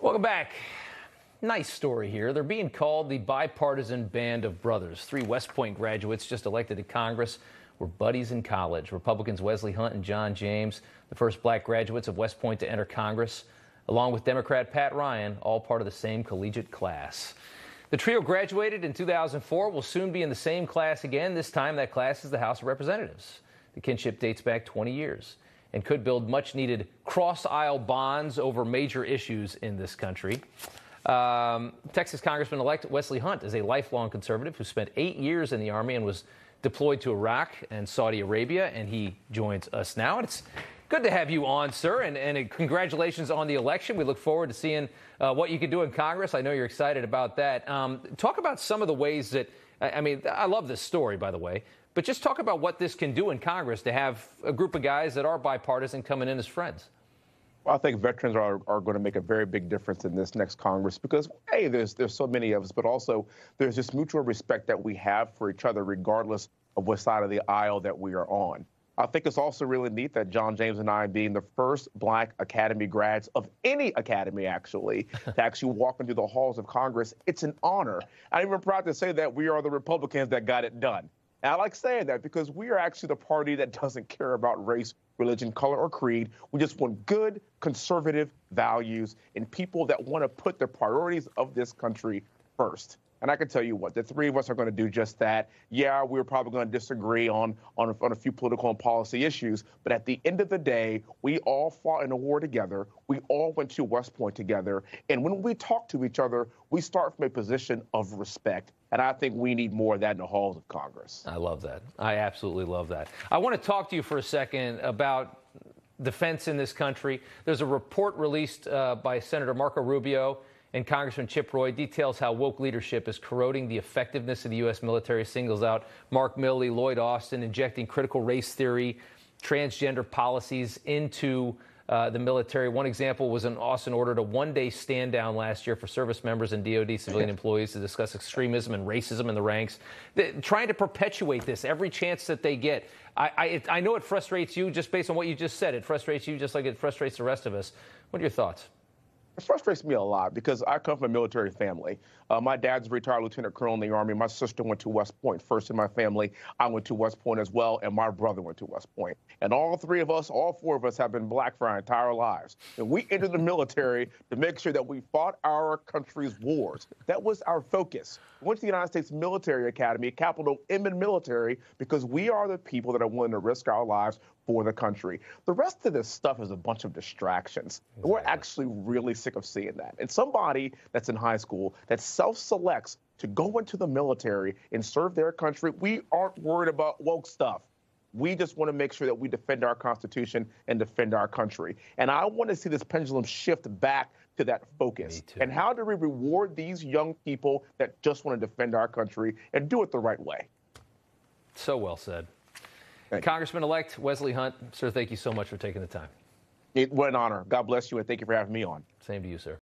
Welcome back. Nice story here. They're being called the bipartisan band of brothers. Three West Point graduates just elected to Congress were buddies in college. Republicans Wesley Hunt and John James, the first black graduates of West Point to enter Congress, along with Democrat Pat Ryan, all part of the same collegiate class. The trio graduated in 2004, will soon be in the same class again. This time that class is the House of Representatives. The kinship dates back 20 years and could build much-needed cross-aisle bonds over major issues in this country. Texas Congressman-Elect Wesley Hunt is a lifelong conservative who spent 8 years in the Army and was deployed to Iraq and Saudi Arabia, and he joins us now. And it's good to have you on, sir, and congratulations on the election. We look forward to seeing what you can do in Congress. I know you're excited about that. Talk about some of the ways that, I mean, I love this story, by the way, but just talk about what this can do in Congress to have a group of guys that are bipartisan coming in as friends. Well, I think veterans are going to make a very big difference in this next Congress because, hey, there's so many of us, but also there's this mutual respect that we have for each other regardless of what side of the aisle that we are on. I think it's also really neat that John James and I, being the first black Academy grads of any academy, actually, to actually walk into the halls of Congress, it's an honor. I'm even proud to say that we are the Republicans that got it done. And I like saying that because we are actually the party that doesn't care about race, religion, color, or creed. We just want good, conservative values and people that want to put the priorities of this country first. And I can tell you what, the three of us are going to do just that. Yeah, we're probably going to disagree on a few political and policy issues, but at the end of the day, we all fought in a war together. We all went to West Point together. And when we talk to each other, we start from a position of respect. And I think we need more of that in the halls of Congress. I love that. I absolutely love that. I want to talk to you for a second about defense in this country. There's a report released by Senator Marco Rubio and Congressman Chip Roy details how woke leadership is corroding the effectiveness of the U.S. military, singles out Mark Milley, Lloyd Austin, injecting critical race theory, transgender policies into the military. One example was an Austin ordered a one-day stand-down last year for service members and DOD civilian employees to discuss extremism and racism in the ranks, trying to perpetuate this every chance that they get. I know it frustrates you just based on what you just said. It frustrates you just like it frustrates the rest of us. What are your thoughts? It frustrates me a lot because I come from a military family. My dad's a retired lieutenant colonel in the Army. My sister went to West Point first in my family. I went to West Point as well, and my brother went to West Point. And all three of us, all four of us have been black for our entire lives. And we entered the military to make sure that we fought our country's wars. That was our focus. We went to the United States Military Academy, capital M in military, because we are the people that are willing to risk our lives for the country. The rest of this stuff is a bunch of distractions. Exactly. We're actually really sick of seeing that. And somebody that's in high school that self-selects to go into the military and serve their country, we aren't worried about woke stuff. We just want to make sure that we defend our Constitution and defend our country. And I want to see this pendulum shift back to that focus. And how do we reward these young people that just want to defend our country and do it the right way? So well said. Congressman-Elect Wesley Hunt, sir, thank you so much for taking the time. What an honor. God bless you, and thank you for having me on. Same to you, sir.